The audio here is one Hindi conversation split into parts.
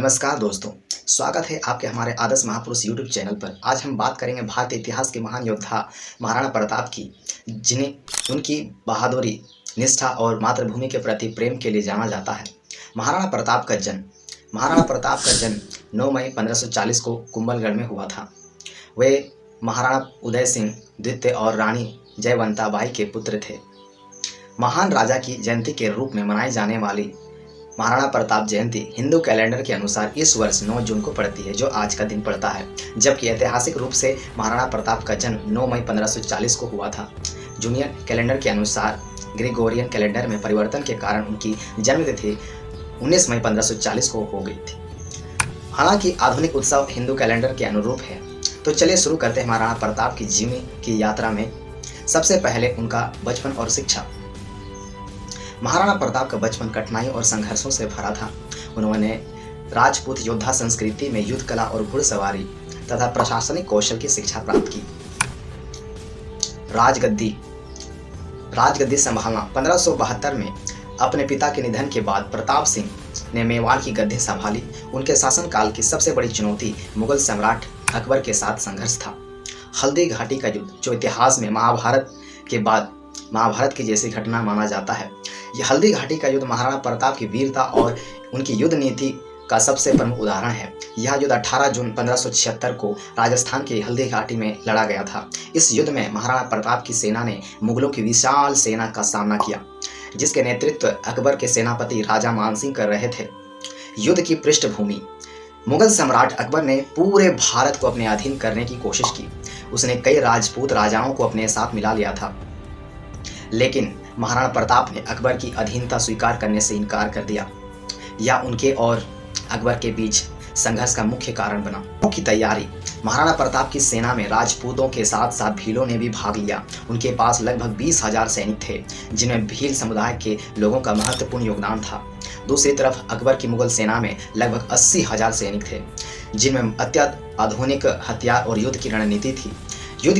नमस्कार दोस्तों, स्वागत है आपके हमारे आदर्श महापुरुष यूट्यूब चैनल पर। आज हम बात करेंगे भारतीय इतिहास के महान योद्धा महाराणा प्रताप की, जिन्हें उनकी बहादुरी, निष्ठा और मातृभूमि के प्रति प्रेम के लिए जाना जाता है। महाराणा प्रताप का जन्म 9 मई 1540 को कुंभलगढ़ में हुआ था। वे महाराणा उदय सिंह द्वितीय और रानी जयवंता बाई के पुत्र थे। महान राजा की जयंती के रूप में मनाई जाने वाली महाराणा प्रताप जयंती हिंदू कैलेंडर के अनुसार इस वर्ष 9 जून को पड़ती है, जो आज का दिन पड़ता है, जबकि ऐतिहासिक रूप से महाराणा प्रताप का जन्म 9 मई 1540 को हुआ था। जूनियर कैलेंडर के अनुसार ग्रेगोरियन कैलेंडर में परिवर्तन के कारण उनकी जन्मतिथि 19 मई 1540 को हो गई थी। हालांकि आधुनिक उत्सव हिंदू कैलेंडर के अनुरूप है। तो चलिए शुरू करते हैं महाराणा प्रताप की जीवनी की यात्रा में। सबसे पहले उनका बचपन और शिक्षा। महाराणा प्रताप का बचपन कठिनाइयों और संघर्षों से भरा था। उन्होंने राजपूत योद्धा संस्कृति में युद्ध कला और घुड़सवारी तथा प्रशासनिक कौशल की शिक्षा प्राप्त की। राजगद्दी संभालना। 1572 में अपने पिता के निधन के बाद प्रताप सिंह ने मेवाड़ की गद्दी संभाली। उनके शासनकाल की सबसे बड़ी चुनौती मुगल सम्राट अकबर के साथ संघर्ष था। हल्दी घाटी का युद्ध, जो इतिहास में महाभारत के बाद महाभारत की जैसी घटना माना जाता है। यह हल्दी घाटी का युद्ध महाराणा प्रताप की वीरता और उनकी युद्ध नीति का सबसे प्रमुख उदाहरण है। यह युद्ध 18 जून 1576 को राजस्थान के हल्दी घाटी में लड़ा गया था। इस युद्ध में महाराणा प्रताप की सेना ने मुगलों की विशाल सेना का सामना किया, जिसके नेतृत्व अकबर के सेनापति राजा मानसिंह कर रहे थे। युद्ध की पृष्ठभूमि। मुगल सम्राट अकबर ने पूरे भारत को अपने अधीन करने की कोशिश की। उसने कई राजपूत राजाओं को अपने साथ मिला लिया था, लेकिन महाराणा प्रताप ने अकबर की अधीनता स्वीकार करने से इनकार कर दिया। यह उनके और अकबर के बीच संघर्ष का मुख्य कारण बना। की तैयारी। महाराणा प्रताप की सेना में राजपूतों के साथ साथ भीलों ने भी भाग लिया। उनके पास लगभग 20,000 सैनिक थे, जिनमें भील समुदाय के लोगों का महत्वपूर्ण योगदान था। दूसरी तरफ अकबर की मुगल सेना में लगभग 80,000 सैनिक थे, जिनमें अत्यंत आधुनिक हथियार और युद्ध की रणनीति थी। युद्ध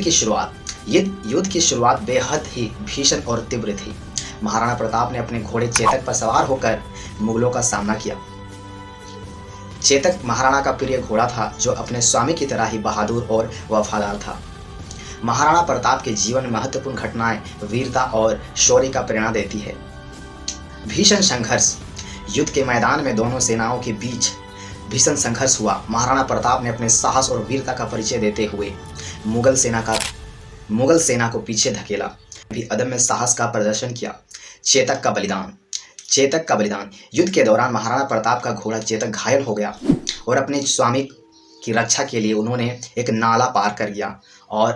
की शुरुआत बेहद ही भीषण और तीव्र थी। महाराणा प्रताप ने अपने घोड़े चेतक पर सवार होकर मुगलों का सामना किया। चेतक महाराणा का प्रिय घोड़ा था, जो अपने स्वामी की तरह ही बहादुर और वफादार था। महाराणा प्रताप के जीवन में महत्वपूर्ण घटनाएं वीरता और शौर्य का प्रेरणा देती है। भीषण संघर्ष। युद्ध के मैदान में दोनों सेनाओं के बीच भीषण संघर्ष हुआ। महाराणा प्रताप ने अपने साहस और वीरता का परिचय देते हुए मुगल सेना को पीछे धकेला, भी अदम्य साहस का प्रदर्शन किया। चेतक का बलिदान। युद्ध के दौरान महाराणा प्रताप का घोड़ा चेतक घायल हो गया और अपने स्वामी की रक्षा के लिए उन्होंने एक नाला पार कर गया और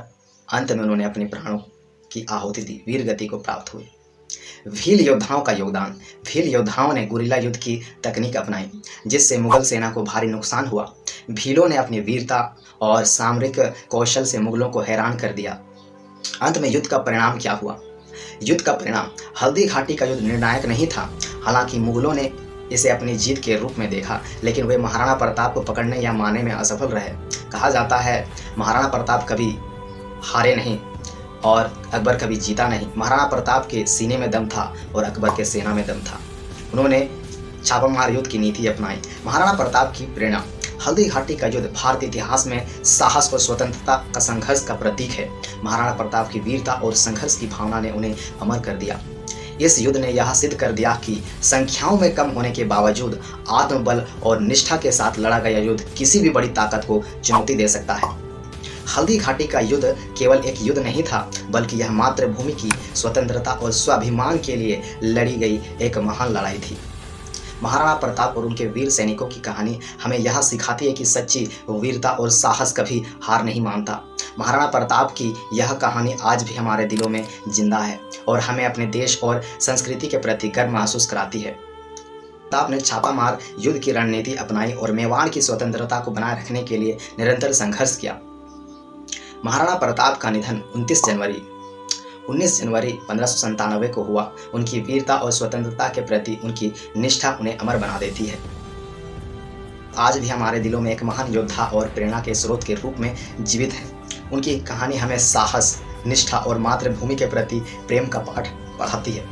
अंत में उन्होंने अपने प्राणों की आहुति दी, वीर गति को प्राप्त हुई। भील योद्धाओं का योगदान। भील योद्धाओं ने गुरिल्ला युद्ध की तकनीक अपनाई, जिससे मुगल सेना को भारी नुकसान हुआ। भीलों ने अपनी वीरता और सामरिक कौशल से मुगलों को हैरान कर दिया। अंत में युद्ध का परिणाम क्या हुआ? हल्दी घाटी का युद्ध निर्णायक नहीं था। हालांकि मुगलों ने इसे अपनी जीत के रूप में देखा, लेकिन वे महाराणा प्रताप को पकड़ने या मारने में असफल रहे। कहा जाता है, महाराणा प्रताप कभी हारे नहीं और अकबर कभी जीता नहीं। महाराणा प्रताप के सीने में दम था और अकबर के सेना में दम था। उन्होंने छापामार युद्ध की नीति अपनाई। महाराणा प्रताप की प्रेरणा। हल्दी घाटी का युद्ध भारतीय इतिहास में साहस और स्वतंत्रता का संघर्ष का प्रतीक है। महाराणा प्रताप की वीरता और संघर्ष की भावना ने उन्हें अमर कर दिया। इस युद्ध ने यह सिद्ध कर दिया कि संख्याओं में कम होने के बावजूद आत्मबल और निष्ठा के साथ लड़ा गया युद्ध किसी भी बड़ी ताकत को चुनौती दे सकता है। हल्दी घाटी का युद्ध केवल एक युद्ध नहीं था, बल्कि यह मातृभूमि की स्वतंत्रता और स्वाभिमान के लिए लड़ी गई एक महान लड़ाई थी। महाराणा प्रताप और उनके वीर सैनिकों की कहानी हमें यह सिखाती है कि सच्ची वीरता और साहस कभी हार नहीं मानता। महाराणा प्रताप की यह कहानी आज भी हमारे दिलों में जिंदा है और हमें अपने देश और संस्कृति के प्रति गर्व महसूस कराती है। प्रताप ने छापामार युद्ध की रणनीति अपनाई और मेवाड़ की स्वतंत्रता को बनाए रखने के लिए निरंतर संघर्ष किया। महाराणा प्रताप का निधन 19 जनवरी 1597 को हुआ। उनकी वीरता और स्वतंत्रता के प्रति उनकी निष्ठा उन्हें अमर बना देती है। आज भी हमारे दिलों में एक महान योद्धा और प्रेरणा के स्रोत के रूप में जीवित है। उनकी कहानी हमें साहस, निष्ठा और मातृभूमि के प्रति प्रेम का पाठ पढ़ाती है।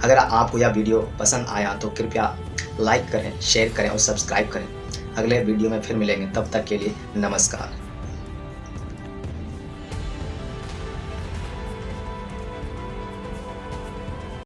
अगर आपको यह वीडियो पसंद आया तो कृपया लाइक करें, शेयर करें और सब्सक्राइब करें। अगले वीडियो में फिर मिलेंगे, तब तक के लिए नमस्कार।